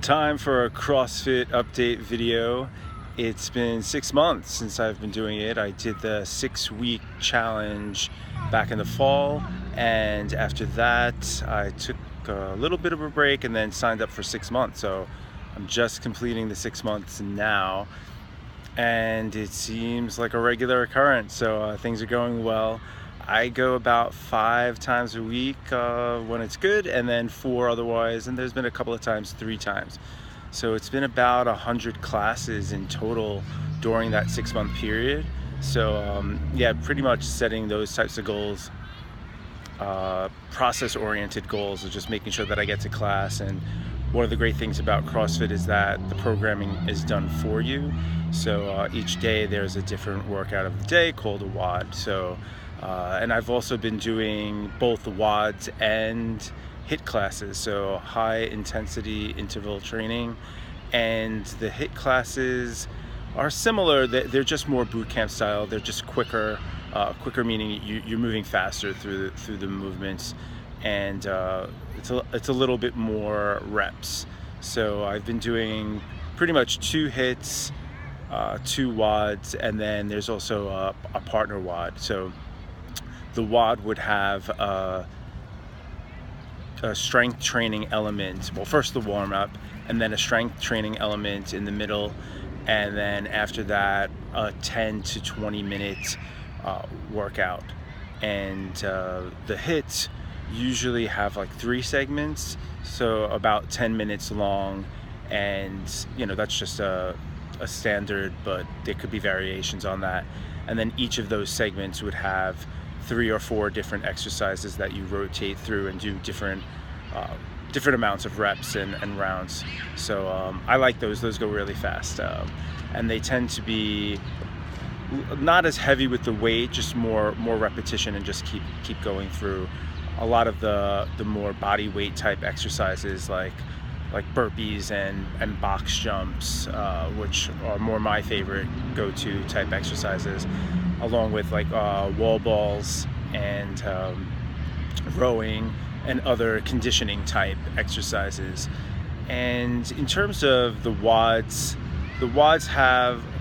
Time for a CrossFit update video. It's been 6 months since I've been doing it. I did the 6-week challenge back in the fall, and after that I took a little bit of a break and then signed up for 6 months. So I'm just completing the 6 months now, and it seems like a regular occurrence. So things are going well. I go about 5 times a week when it's good, and then 4 otherwise, and there's been a couple of times 3 times. So it's been about 100 classes in total during that 6-month period. So yeah, pretty much setting those types of goals, process-oriented goals of just making sure that I get to class. And one of the great things about CrossFit is that the programming is done for you. So each day there's a different workout of the day called a WOD. So and I've also been doing both the WODs and HIIT classes, so high intensity interval training. And the HIIT classes are similar. They're just more boot camp style. They're just quicker, meaning you're moving faster through the movements, and it's a little bit more reps. So I've been doing pretty much 2 HIITs, 2 WODs, and then there's also a partner WOD. So the WOD would have a strength training element. Well, first the warm up, and then a strength training element in the middle, and then after that a 10 to 20 minute workout. And the HIITs usually have like 3 segments, so about 10 minutes long, and you know, that's just a standard, but there could be variations on that. And then each of those segments would have 3 or 4 different exercises that you rotate through and do different amounts of reps and rounds. So I like those go really fast, and they tend to be not as heavy with the weight, just more repetition, and just keep going through a lot of the more body weight type exercises like burpees and box jumps, which are more my favorite go-to type exercises, along with like wall balls and rowing and other conditioning type exercises. And in terms of the WODs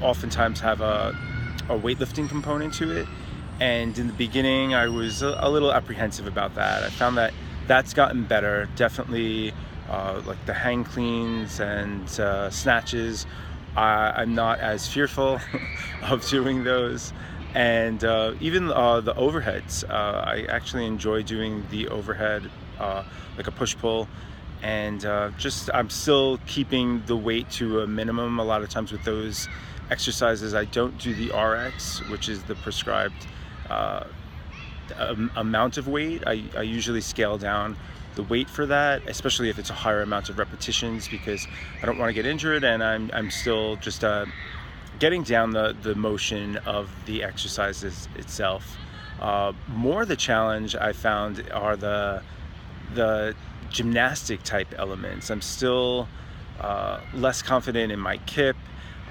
oftentimes have a weightlifting component to it. And in the beginning I was a little apprehensive about that. I found that that's gotten better, definitely. Like the hang cleans and snatches, I'm not as fearful of doing those. And even the overheads, I actually enjoy doing the overhead, like a push-pull. And I'm still keeping the weight to a minimum. A lot of times with those exercises I don't do the RX, which is the prescribed amount of weight. I usually scale down the weight for that, especially if it's a higher amount of repetitions, because I don't want to get injured, and I'm still just getting down the motion of the exercises itself. More the challenge I found are the gymnastic type elements. I'm still less confident in my kip.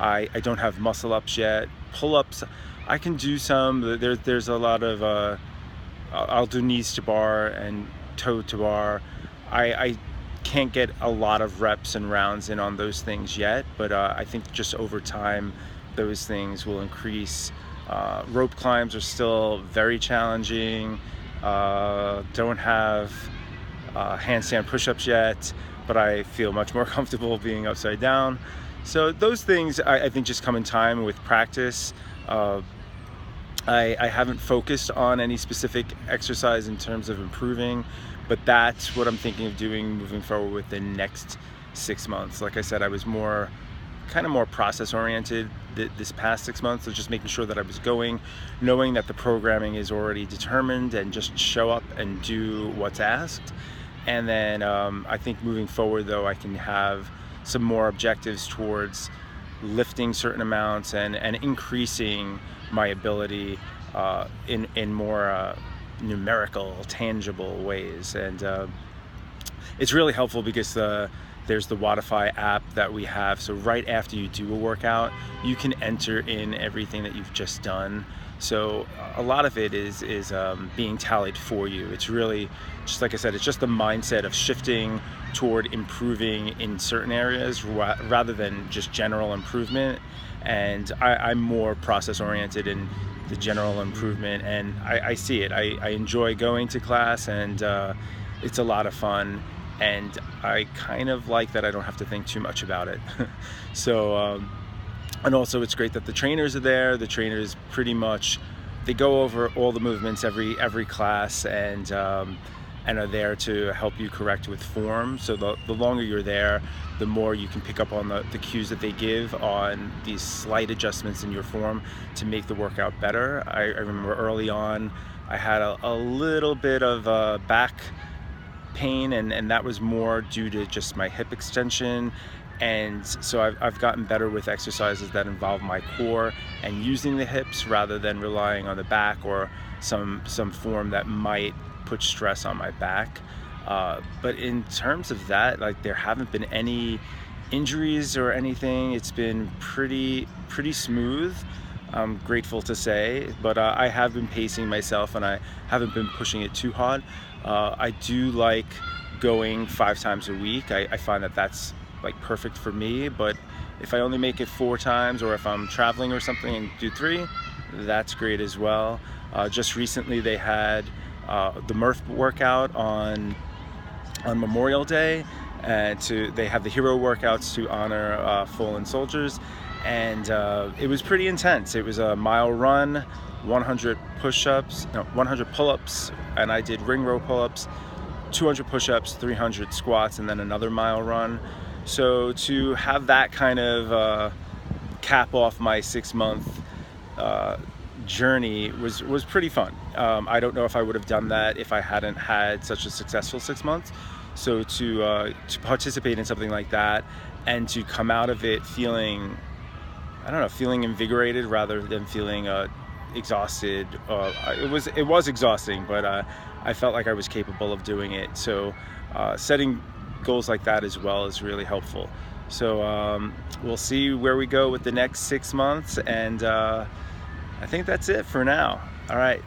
I don't have muscle ups yet. Pull-ups I can do some. There's a lot of I'll do knees to bar and toe to bar. I can't get a lot of reps and rounds in on those things yet, but I think just over time those things will increase. Rope climbs are still very challenging. Don't have handstand push-ups yet, but I feel much more comfortable being upside down. So those things I think just come in time with practice. I haven't focused on any specific exercise in terms of improving, but that's what I'm thinking of doing moving forward with the next 6 months. Like I said, I was more process oriented this past 6 months, so just making sure that I was going, knowing that the programming is already determined, and just show up and do what's asked. And then I think moving forward though, I can have some more objectives towards lifting certain amounts and increasing my ability in more numerical, tangible ways. And it's really helpful because there's the Wodify app that we have. So right after you do a workout, you can enter in everything that you've just done. So a lot of it is being tallied for you. It's really, just like I said, it's just the mindset of shifting toward improving in certain areas rather than just general improvement. And I'm more process oriented in the general improvement, and I see it. I enjoy going to class, and it's a lot of fun, and I kind of like that I don't have to think too much about it. So and also it's great that the trainers are there. The trainers pretty much, they go over all the movements every class, and are there to help you correct with form. So the longer you're there, the more you can pick up on the cues that they give on these slight adjustments in your form to make the workout better. I remember early on I had a little bit of back pain, and that was more due to just my hip extension. And so I've gotten better with exercises that involve my core and using the hips rather than relying on the back or some form that might put stress on my back. But in terms of that, like, there haven't been any injuries or anything. It's been pretty smooth. I'm grateful to say, but I have been pacing myself, and I haven't been pushing it too hard. I do like going 5 times a week. I find that that's like perfect for me, but if I only make it 4 times, or if I'm traveling or something and do 3, that's great as well. Just recently they had the Murph workout on Memorial Day, and they have the hero workouts to honor fallen soldiers, and it was pretty intense. It was a mile run, 100 pull-ups, and I did ring row pull-ups, 200 push-ups, 300 squats, and then another mile run. So to have that kind of cap off my 6-month journey was pretty fun. I don't know if I would have done that if I hadn't had such a successful 6 months. So to participate in something like that, and to come out of it feeling, I don't know, feeling invigorated rather than feeling exhausted. It was exhausting, but I felt like I was capable of doing it. So setting goals like that as well is really helpful. So we'll see where we go with the next 6 months, and I think that's it for now. All right.